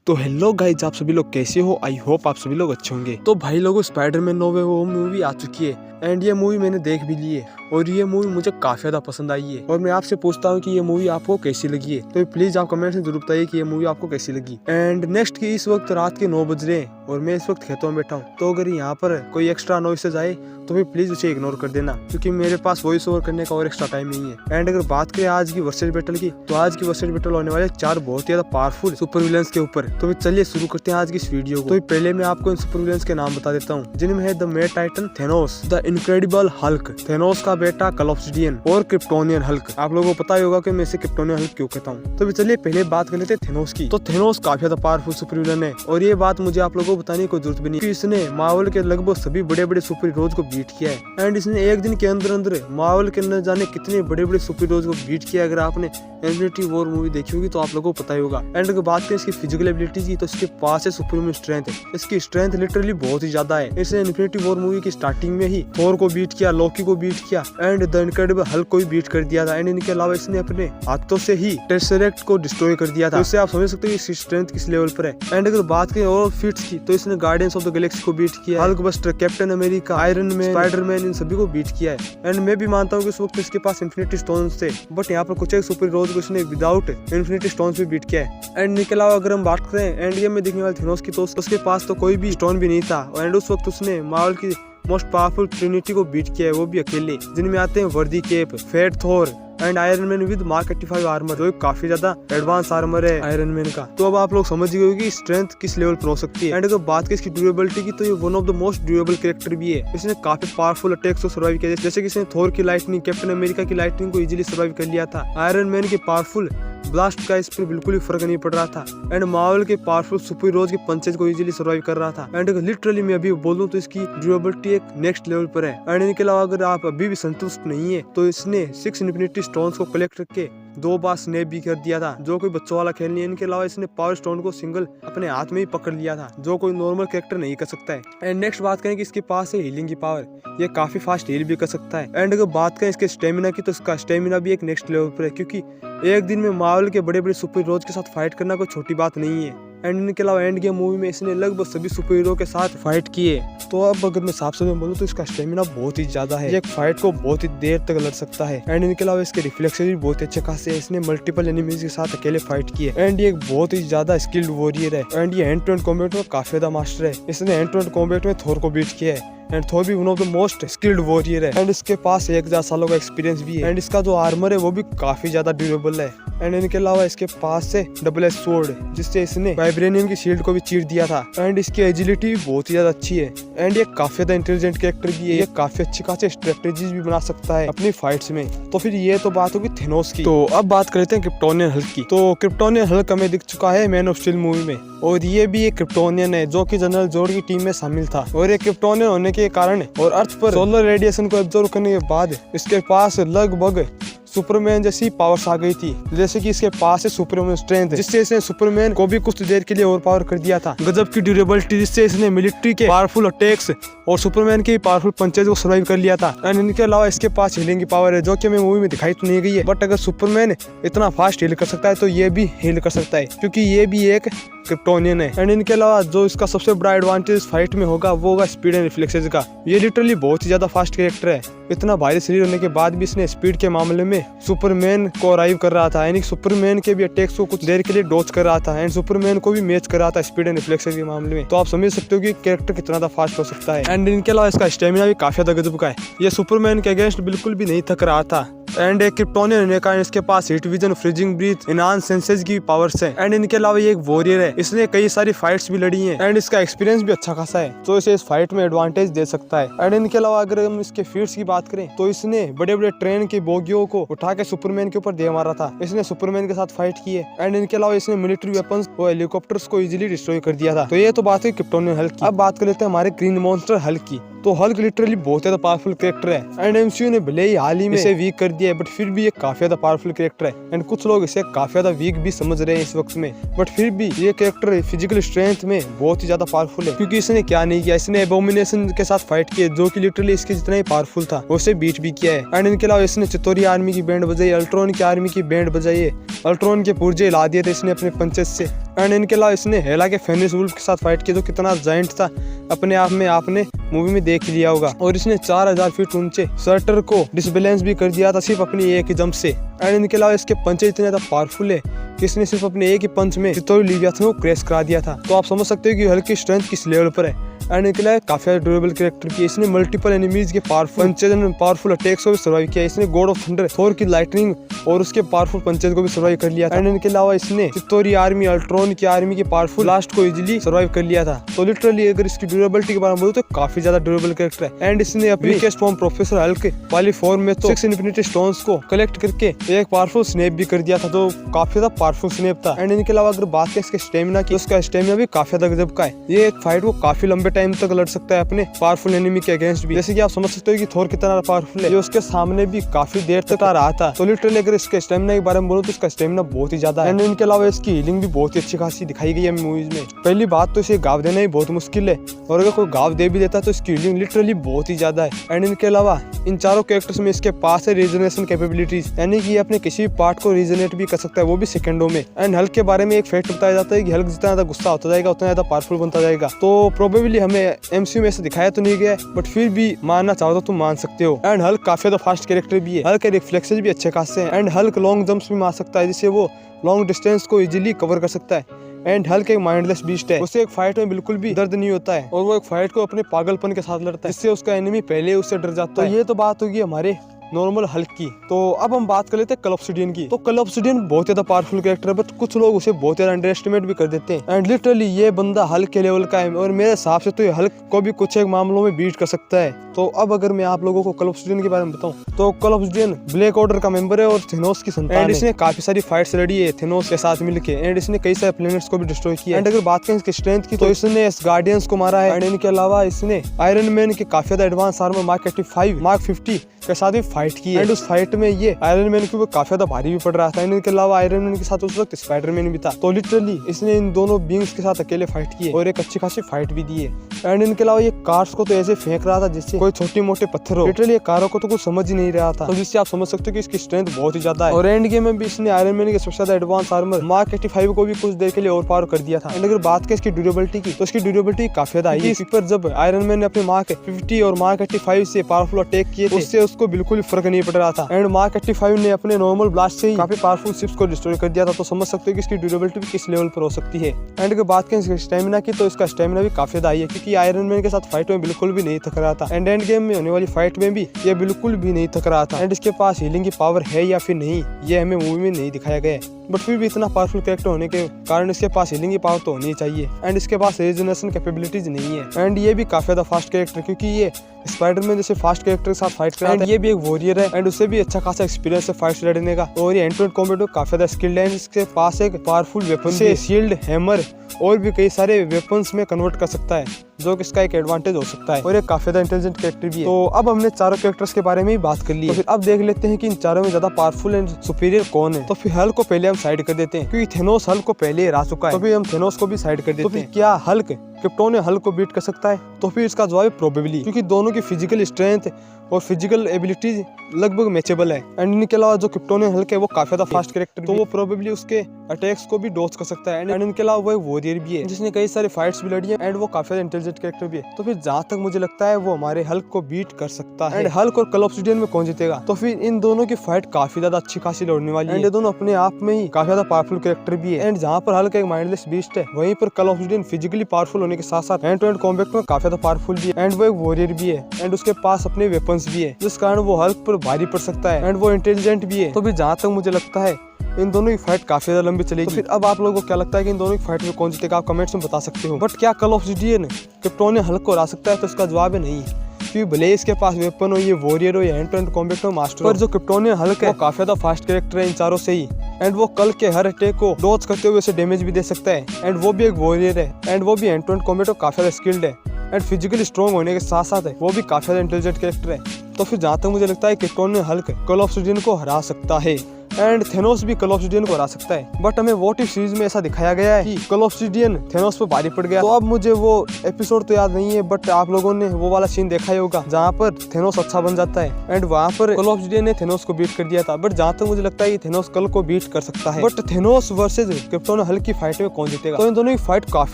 तो hello guys, आप सभी लोग कैसे हो? आई होप आप सभी लोग अच्छे होंगे। तो भाई लोगों, स्पाइडरमैन नो वे होम मूवी आ चुकी है एंड ये मूवी मैंने देख भी ली है और ये मूवी मुझे काफी ज्यादा पसंद आई है। और मैं आपसे पूछता हूँ कि ये मूवी आपको कैसी लगी है, तो प्लीज आप कमेंट में जरूर बताइए कि ये मूवी आपको कैसी लगी। एंड नेक्स्ट की इस वक्त रात के 9 बज रहे हैं और मैं इस वक्त खेतों में बैठा हूँ, तो अगर यहाँ पर कोई एक्स्ट्रा नॉइसेज आए तो फिर प्लीज उसे इग्नोर कर देना, क्योंकि मेरे पास वॉइस ओवर करने का और एक्स्ट्रा टाइम नहीं है। एंड अगर बात करें आज की वर्सेस बैटल की, तो आज की वर्सेस बैटल होने वाले 4 बहुत ही ज्यादा पावरफुल सुपर विलेंस के ऊपर। तो चलिए शुरू करते हैं आज की इस वीडियो को। तो पहले मैं आपको इन सुपर विलेंस के नाम बता देता हूँ, जिनमें है the made Titan Thanos, the incredible Hulk, Thanos का बेटा कॉब्सिडियन और क्रिप्टोनियन हल्क। आप लोगों को पता ही होगा कि मैं इसे क्रिप्टोनियन हल्क क्यों कहता हूँ। तो चलिए पहले बात कर लेते हैं थेनोस की। तो थेनोस काफी ज्यादा पावरफुल सुपर विलेन है और ये बात मुझे आप लोगों को बताने की कोई जरूरत भी नहीं, क्योंकि इसने मार्वल के लगभग सभी बड़े बड़े सुपर हीरोज को बीट किया है। एंड इसने एक दिन के अंदर अंदर मार्वल के न जाने कितने बड़े बड़े सुपर हीरोज को बीट किया। अगर आपने इन्फिनिटी वॉर मूवी देखी होगी तो आप लोगों को पता ही होगा। एंड अगर बात करें इसकी फिजिकल एबिलिटी की, तो इसके पास है सुपरह्यूमन स्ट्रेंथ है। इसकी स्ट्रेंथ लिटरली बहुत ही ज्यादा है। इसने इन्फिनिटी वॉर मूवी की स्टार्टिंग में ही थोर को बीट किया, लोकी को बीट किया एंड द इनक्रेडिबल हल्क को भी बीट कर दिया था। एंड इनके अलावा इसने अपने हाथों से ही टेसरेक्ट को डिस्ट्रॉय कर दिया था। तो इससे आप समझ सकते हो इसकी स्ट्रेंथ किस लेवल पर है। एंड अगर बात करें और फीट्स की, तो इसने गार्डियंस ऑफ द गैलेक्सी को बीट किया, Hulk Buster, Captain America, Iron Man, Spiderman, इन सभी को बीट किया है। एंड मैं भी मानता हूँ कि उस वक्त इसके पास इन्फिनिटी स्टोन्स थे, बट यहाँ पर कुछ एक सुपर हीरोज को इसने विदाउट इन्फिनिटी स्टोन्स भी बीट किया है। एंड इनके अलावा अगर हम बात करें एंड गेम में दिखने वाले थेनोस की, तो उसके पास तो कोई भी स्टोन भी नहीं था। एंड उस वक्त उसने मार्वल की मोस्ट पावरफुल ट्रिनिटी को बीट किया है, वो भी अकेले, जिनमें आते हैं worthy Cap, fat Thor and Iron Man with Mark 85 armour, जो काफी ज्यादा एडवांस आर्मर है आयरन मैन का। तो अब आप लोग समझ गए होंगे स्ट्रेंथ किस लेवल पर हो सकती है। एंड अगर बात करें इसकी ड्यूरेबिलिटी की, तो ये one of the most durable character भी है। इसने काफी पावरफुल अटैक्स को सर्वाइव किया, जैसे कि इसने थोर की लाइटनिंग, कैप्टन अमेरिका की लाइटनिंग को इजीली सर्वाइव कर लिया था। आयरन मैन के पावरफुल ब्लास्ट का इस पर बिल्कुल ही फर्क नहीं पड़ रहा था। एंड मार्वल के पावरफुल सुपर हीरोज के पंचेज को इजीली सर्वाइव कर रहा था। एंड लिटरली मैं अभी बोलूं तो इसकी ड्यूरेबिलिटी एक नेक्स्ट लेवल पर है। एंड इनके अलावा अगर आप अभी भी संतुष्ट नहीं है, तो इसने 6 इन्फिनिटी स्टोन्स को कलेक्ट करके 2 बार स्नैप भी कर दिया था, जो कोई बच्चों वाला खेल नहीं है। इनके अलावा इसने पावर स्टोन को सिंगल अपने हाथ में ही पकड़ लिया था, जो कोई नॉर्मल कैरेक्टर नहीं कर सकता है। एंड नेक्स्ट बात करें कि इसके पास है हीलिंग की पावर, ये काफी फास्ट हील भी कर सकता है। एंड अगर बात करें इसके स्टेमिना की, तो इसका स्टेमिना भी एक नेक्स्ट लेवल पर है, क्योंकि एक दिन में मार्वल के बड़े बड़े सुपर हीरोज के साथ फाइट करना कोई छोटी बात नहीं है। एंड इनके अलावा एंड गेम मूवी में इसने लगभग सभी सुपर हीरो के साथ फाइट किए। तो अब अगर मैं साफ में बोलूँ तो इसका स्टेमिना बहुत ही ज्यादा है, ये फाइट को बहुत ही देर तक लड़ सकता है। एंड इनके अलावा इसके रिफ्लेक्सेस भी बहुत अच्छे खासे है, इसने मल्टीपल एनिमीज के साथ अकेले फाइट किए। एंड ये एक बहुत ही ज्यादा स्किल्ड वॉरियर है। एंड ये हैंड टू हैंड कॉम्बैट में काफी ज्यादा मास्टर है। इसने हैंड टू हैंड कॉम्बैट में थोर को बीट किया है। एंड थोर भी one of the most skilled warrior है। एंड इसके पास 1000 सालों का एक्सपीरियंस भी है। एंड इसका जो आर्मर है वो भी काफी ज्यादा ड्यूरेबल है। एंड इनके अलावा इसके पास से डबल एज स्वॉर्ड, जिससे इसने वाइब्रेनियम की शील्ड को भी चीर दिया था। एंड इसकी एजिलिटी भी बहुत ही ज्यादा अच्छी है। एंड ये काफी ज्यादा इंटेलिजेंट कैरेक्टर भी है, ये काफी अच्छी खासी स्ट्रेटेजीज भी बना सकता है अपनी फाइट्स में। तो फिर ये तो बात होगी थेनोस की। तो अब बात करते हैं क्रिप्टोनियन हल्क की। तो क्रिप्टोनियन हल्क हमें दिख चुका है मैन ऑफ स्टील मूवी में, और ये भी एक क्रिप्टोनियन है जो कि जनरल जोड की टीम में शामिल था। और ये क्रिप्टोनियन होने के कारण और अर्थ पर सोलर रेडिएशन को एब्जॉर्व करने के बाद इसके पास लगभग सुपरमैन जैसी पावर्स आ गई थी, जैसे कि इसके पास है सुपरमैन स्ट्रेंथ, जिससे इसने सुपरमैन को भी कुछ देर के लिए ओवर पावर कर दिया था। गजब की ड्यूरेबिलिटी, जिससे इसने मिलिट्री के पावरफुल अटैक्स और सुपरमैन के पावरफुल पंचेज को सर्वाइव कर लिया था। एंड इनके अलावा इसके पास हीलिंग की पावर है, जो कि हमें मूवी में दिखाई तो नहीं गई है, बट अगर सुपरमैन इतना फास्ट हील कर सकता है तो ये भी हील कर सकता है, क्योंकि ये भी एक क्रिप्टोनियन है। एंड इनके अलावा जो इसका सबसे बड़ा एडवांटेज फाइट में होगा वो होगा स्पीड एंड रिफ्लेक्सेस का। ये लिटरली बहुत ही ज्यादा फास्ट कैरेक्टर है। इतना भारी शरीर होने के बाद भी इसने स्पीड के मामले में सुपरमैन को अराइव कर रहा था, यानी सुपरमैन के भी अटैक्स को कुछ देर के लिए डॉज कर रहा था एंड सुपरमैन को भी मैच कर रहा था स्पीड एंड रिफ्लेक्सेस के मामले में। तो आप समझ सकते हो कि कैरेक्टर कितना ज्यादा फास्ट हो सकता है। एंड इनके अलावा इसका स्टेमिना भी काफी ज्यादा गजब का है, ये सुपरमैन के अगेंस्ट बिल्कुल भी नहीं थक रहा था। एंड एक क्रिप्टोनियन होने का इसके पास heat vision, freezing breath, enhance senses की पावर्स है। एंड इनके अलावा ये एक वॉरियर है, इसने कई सारी फाइट्स भी लड़ी हैं एंड इसका एक्सपीरियंस भी अच्छा खासा है, तो इसे इस फाइट में एडवांटेज दे सकता है। एंड इनके अलावा अगर हम इसके फीट्स की बात करें, तो इसने बड़े बड़े ट्रेन की बोगियों को उठा के सुपरमैन के ऊपर दे मारा था, इसने सुपरमैन के साथ फाइट की है। एंड इनके अलावा इसने मिलिट्री वेपन्स और हेलीकॉप्टर्स को इजीली डिस्ट्रॉय कर दिया था। तो ये तो बात है क्रिप्टोनियन हल्क की। अब बात कर लेते हैं हमारे ग्रीन मॉन्स्टर हल्क की। तो हल्क लिटरली बहुत ज्यादा पावरफुल कैरेक्टर है एंड एमसीयू ने भले ही हाल ही में इसे वीक कर दिया है, बट फिर भी ये काफी ज्यादा पावरफुल कैरेक्टर है। एंड कुछ लोग इसे काफी ज्यादा वीक भी समझ रहे हैं इस वक्त में, बट फिर भी ये कैरेक्टर फिजिकल स्ट्रेंथ में बहुत ही ज्यादा पावरफुल है, क्योंकि इसने क्या नहीं किया, इसने एबोमिनेशन के साथ फाइट किया, जो कि लिटरली इसके जितना ही पावरफुल था, उसे बीट भी किया है। एंड इनके अलावा इसने चितोरी आर्मी की बैंड बजाई, अल्ट्रॉन की आर्मी की बैंड बजाई है, अल्ट्रॉन के पुर्जे हिला दिए थे इसने अपने पंचेस से। एंड इनके अलावा इसने हेला के फेनिक्स वुल्फ के साथ फाइट किया जो कितना जायंट था अपने आप में, आपने मूवी में देख लिया होगा। और इसने 4000 फीट ऊंचे सर्टर को डिसबैलेंस भी कर दिया था सिर्फ अपनी एक ही जंप से। एंड इनके अलावा इसके पंच इतने ज्यादा पावरफुल है कि इसने सिर्फ अपने एक ही पंच में चित्तौरी लिवियाथन को क्रैश करा दिया था। तो आप समझ सकते हो कि हल्क की स्ट्रेंथ किस लेवल पर है। एंड इनके लिए काफी ड्यूरेबल कैरेक्टर की, इसने मल्टीपल एनिमीज के powerful punches and powerful attacks को भी सर्वाइव किया। इसने गॉड ऑफ थंडर थोर की लाइटनिंग और उसके पावरफुल पंचेज को भी सर्वाइव कर लिया था। एंड इनके अलावा इसने चित्तौरी आर्मी, अल्ट्रॉन की आर्मी के पावरफुल ब्लास्ट को इजीली सर्वाइव कर लिया था। तो लिटरली अगर इसकी ड्यूरेबिलिटी के बारे में बोलूं तो काफी ज्यादा ड्यूरेबल कैरेक्टर है। एंड इसने अपनी वीकेस्ट फॉर्म प्रोफेसर हल्क वाली फॉर्म में तो 6 इन्फिनिटी स्टोन्स को कलेक्ट करके एक पावरफुल स्नेप भी कर दिया था, तो काफी ज्यादा पावरफुल स्नेप था। एंड इनके अलावा अगर बात करें इसके स्टेमिना की, उसका स्टेमिना भी काफी ज्यादा गजब का है। ये एक फाइट को काफी लंबे टाइम तक लड़ सकता है अपने पावरफुल एनिमी के अगेंस्ट भी। जैसे कि आप समझ सकते हो कि थोर कितना पावरफुल है, ये उसके सामने भी काफी देर तक आ रहा था। तो लिटरली अगर इसके स्टेमिना के बारे में बोलूं तो इसका स्टेमिना बहुत ही ज्यादा है। एंड इनके अलावा इसकी हीलिंग भी बहुत ही अच्छी खासी दिखाई गई है मूवीज में। पहली बात तो इसे गाव देना ही बहुत मुश्किल है, और अगर कोई गाव दे भी देता तो इसकी हीलिंग लिटरली बहुत ही ज्यादा है। एंड इनके अलावा इन चारों कैरेक्टर्स में इसके पास है रीजनरेशन कैपेबिलिटीज, यानी कि अपने किसी भी पार्ट को रीजनरेट भी कर सकता है, वो भी सेकंडों में। एंड हल्क के बारे में एक फैक्ट बताया जाता है कि हल्क जितना ज्यादा गुस्सा होता जाएगा उतना ज्यादा पावरफुल बनता जाएगा। तो प्रोबेबली हमें एमसीयू में ऐसे दिखाया तो नहीं गया, बट फिर भी मानना चाहो तो तुम मान सकते हो। एंड हल्क काफी ज्यादा फास्ट कैरेक्टर भी है, हल्क के रिफ्लेक्सेस भी अच्छे खासे हैं। एंड हल्क लॉन्ग जंप्स भी मार सकता है, जिससे वो लॉन्ग डिस्टेंस को इजीली कवर कर सकता है। एंड हल्क एक माइंडलेस बीस्ट है, उसे एक फाइट में बिल्कुल भी दर्द नहीं होता है, और वो एक फाइट को अपने पागलपन के साथ लड़ता है, जिससे उसका एनिमी पहले उससे डर जाता है। ये तो बात होगी हमारे नॉर्मल हल्क की। तो अब हम बात कर लेते हैं कल ऑब्सिडियन की। तो कल ऑब्सिडियन बहुत ज्यादा पावरफुल कैरेक्टर है, बट कुछ लोग उसे बहुत ज्यादा अंडर एस्टिमेट भी कर देते हैं। एंड लिटरली ये बंदा हल्क के लेवल का है, और मेरे हिसाब से तो ये हल्क को भी कुछ एक मामलों में बीट कर सकता है। तो अब अगर मैं आप लोगों को कल ऑब्सिडियन के बारे में बताऊं तो कल ऑब्सिडियन ब्लैक ऑर्डर का मेंबर है और थेनोस की संतान है। इसने काफी सारी फाइट्स लड़ी है थेनोस के साथ मिलके, एंड इसने कई सारे प्लैनेट्स को भी डिस्ट्रॉय किया। एंड अगर बात करें इसकी स्ट्रेंथ की तो इसने गार्डियंस को मारा है। एंड इनके अलावा इसने आयरन मैन के काफी ज्यादा एडवांस आर्मर मार्क 85, मार्क 50 के साथ भी फाइट की है। एंड उस फाइट में ये आयरन मैन को काफी ज्यादा भारी भी पड़ रहा था। इनके अलावा आयरन मैन के साथ उस वक्त स्पाइडरमैन भी था। तो लिटरली इसने इन दोनों बींग्स के साथ अकेले फाइट की और एक अच्छी खासी फाइट भी दी है। एंड इनके अलावा ये कार्स को तो ऐसे फेंक रहा था जैसे कोई छोटे मोटे पत्थर हो। लिटरली ये कारों को तो कुछ समझ ही नहीं रहा था, तो जिससे आप समझ सकते हो कि इसकी स्ट्रेंथ बहुत ही ज्यादा है। और एंड गेम में भी इसने आयरन मैन के सबसे ज्यादा एडवांस आर्मर मार्क 85 को भी कुछ देर के लिए ओवर पावर कर दिया था। एंड अगर बात करें इसकी ड्यूरेबिलिटी की तो इसकी ड्यूरेबिलिटी काफी ज्यादा है। इस पर जब आयरन मैन ने अपने मार्क 50 और मार्क 85 से पावरफुल अटैक किए थे, उससे उसको बिल्कुल फर्क नहीं पड़ रहा था। एंड मार्क 85 ने अपने नॉर्मल ब्लास्ट से ही काफी पावरफुल शिप्स को डिस्ट्रॉय कर दिया था। तो समझ सकते हो कि इसकी ड्यूरेबिलिटी भी किस लेवल पर हो सकती है। एंड अगर बात करें इसके स्टेमिना की तो इसका स्टेमिना भी काफी ज्यादा है, क्योंकि आयरन मैन के साथ फाइट में बिल्कुल भी नहीं थक रहा था। एंड एंड गेम में होने वाली फाइट में भी ये बिल्कुल भी नहीं थक रहा था। एंड इसके पास हीलिंग की पावर है या फिर नहीं, ये हमें मूवी में नहीं दिखाया गया है, बट फिर भी इतना पावरफुल कैरेक्टर होने के कारण इसके पास हीलिंग की पावर तो होनी चाहिए। एंड इसके पास रीजनरेशन कैपेबिलिटीज नहीं है। एंड ये भी काफी ज्यादा फास्ट कैरेक्टर, क्योंकि ये स्पाइडरमैन जैसे फास्ट कैरेक्टर के साथ फाइट कर रहा है। ये भी एक वॉरियर है, एंड उसे भी अच्छा खासा एक्सपीरियंस है फाइट लड़ने का, और ये एंड कॉम्बैट में काफी ज्यादा स्किल्ड है। इसके पास एक पावरफुल वेपन से शील्ड, हैमर और भी कई सारे वेपन्स में कन्वर्ट कर सकता है, जो कि इसका एक एडवांटेज हो सकता है। और ये काफी ज्यादा इंटेलिजेंट कैरेक्टर भी है। तो अब हमने चारों कैरेक्टर्स के बारे में ही बात कर ली, तो फिर अब देख लेते हैं कि इन चारों में ज्यादा पावरफुल एंड सुपीरियर कौन है। तो फिर हल्क को पहले हम साइड कर देते हैं, क्योंकि थेनोस हल्क को पहले हरा चुका है, तो फिर हम थेनोस को भी साइड कर देते हैं। तो फिर क्या हल्क क्रिप्टोन हल्क को बीट कर सकता है? तो फिर इसका जवाब है प्रोबेबली, क्योंकि दोनों की फिजिकल स्ट्रेंथ और फिजिकल एबिलिटीज लगभग मैचेबल है। एंड इनके अलावा जो क्रिप्टोन हल्क है वो काफी ज्यादा फास्ट कैरेक्टर, तो वो प्रोबेबली उसके अटैक्स को भी डॉज कर सकता है। एंड इनके अलावा वो एक वॉरियर भी है जिसने कई सारे फाइट्स भी लड़ी है, एंड वो काफी ज्यादा इंटेलिजेंट कैरेक्टर भी है। तो फिर जहाँ तक मुझे लगता है वो हमारे हल्क को बीट कर सकता है। एंड हल्क और कल ऑब्सिडियन में कौन जीतेगा? तो फिर इन दोनों की फाइट काफी ज्यादा अच्छी खासी लड़ने वाली है। एंड ये दोनों अपने आप में ही काफी ज्यादा पावरफुल कैरेक्टर भी है। एंड जहाँ पर हल्क एक माइंडलेस बीस्ट है, वहीं पर कल ऑब्सिडियन फिजिकली पावरफुल होने के साथ साथ हैंड टू हैंड कॉम्बैट में काफी ज्यादा पावरफुल भी है। एंड वो एक वॉरियर भी है, एंड उसके पास अपने वेपन्स भी है, जिस कारण वो हल्क पर भारी पड़ सकता है। एंड वो इंटेलिजेंट भी है। तो भी जहाँ तक मुझे लगता है इन दोनों की फाइट काफी ज्यादा लंबी चलेगी। तो फिर अब आप लोगों को क्या लगता है कि इन दोनों की फाइट में कौन जीतेगा? आप कमेंट्स में बता सकते हो। बट क्या कल ऑब्सिडियन क्रिप्टोन हल्क को हरा सकता है? तो इसका जवाब है नहीं, क्योंकि भले इसके पास वेपन हो, ये वॉरियर हो या हैंड टू हैंड कॉम्बैट में मास्टर, पर जो क्रिप्टोन हल्क है वो काफी ज्यादा फास्ट कैरेक्टर है इन चारों से ही। एंड वो कल के हर अटैक को डॉज करते हुए उसे डैमेज भी दे सकता है। एंड वो भी एक वॉरियर है, एंड वो भी हैंड टू हैंड कॉम्बैट में काफी ज्यादा स्किल्ड है, एंड फिजिकली स्ट्रॉन्ग होने के साथ साथ है वो भी काफी ज्यादा इंटेलिजेंट कैरेक्टर है। तो फिर जहाँ तक मुझे लगता है क्रिप्टोन हल्क कल ऑब्सिडियन को हरा सकता है। एंड थेनोस भी कल ऑब्सिडियन को हरा सकता है। बट हमें व्हाट इफ सीरीज में ऐसा दिखाया गया है कि कल ऑब्सिडियन थेनोस पर भारी पड़ गया। तो अब मुझे वो एपिसोड तो याद नहीं है, बट आप लोगों ने वो वाला सीन देखा ही होगा जहाँ पर थेनोस अच्छा बन जाता है एंड वहाँ पर कल ऑब्सिडियन ने थेनोस को बीट कर दिया था। बट जहाँ तक मुझे लगता है थेनोस कल को बीट कर सकता है। But Thanos versus krypton Hulk की फाइट में कौन जीतेगा? तो इन दोनों की फाइट काफी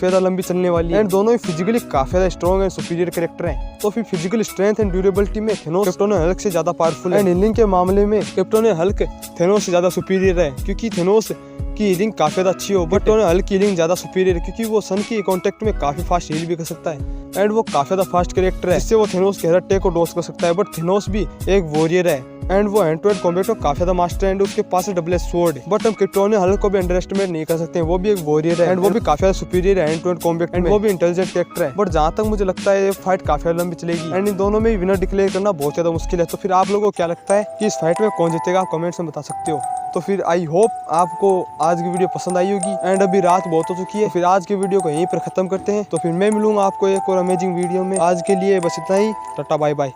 ज्यादा लंबी चलने वाली है एंड दोनों ही फिजिकली काफी ज्यादा स्ट्रॉन्ग एंड सुपीरियर कैरेक्टर हैं। तो फिर फिजिकल स्ट्रेंथ एंड ड्यूरेबिलिटी में थेनोस क्रिप्टोन हल्क से ज्यादा पावरफुल है एंड हीलिंग के मामले में क्रिप्टोन हल्क थेनोस से ज्यादा सुपीरियर है, क्योंकि थेनोस की हीलिंग काफी ज्यादा अच्छी हो। बट हल्क की हीलिंग ज्यादा सुपीरियर है क्योंकि वो सन की कांटेक्ट में काफी फास्ट हील भी कर सकता है एंड वो काफी ज्यादा फास्ट कैरेक्टर है, जिससे वो थेनोस के हर अटैक को डॉज कर सकता है। बट थेनोस भी एक वॉरियर है एंड वो हैंड टू हैंड कॉम्बैट में काफी ज्यादा मास्टर है एंड उसके पास डबल एज स्वॉर्ड है। बट हम क्रिप्टोन हल्क को भी अंडर एस्टिमेट नहीं कर सकते हैं, वो भी एक वॉरियर है एंड वो भी काफी ज्यादा सुपीरियर है hand to hand combat and वो भी इंटेलिजेंट कैरेक्टर है। बट जहाँ तक मुझे लगता है ये फाइट काफी ज्यादा लंबी चलेगी एंड इन दोनों में विनर डिक्लेयर करना बहुत ज्यादा मुश्किल है। तो फिर आप लोगों को क्या लगता है कि इस फाइट में कौन जीतेगा? आप कमेंट्स में बता सकते हो। तो फिर आई होप आपको आज की वीडियो पसंद आई होगी एंड अभी रात बहुत हो चुकी है। फिर आज की वीडियो को यहीं पर खत्म करते हैं। तो फिर मैं मिलूंगा आपको एक और अमेजिंग वीडियो में। आज के लिए बस इतना ही, टाटा बाय बाय।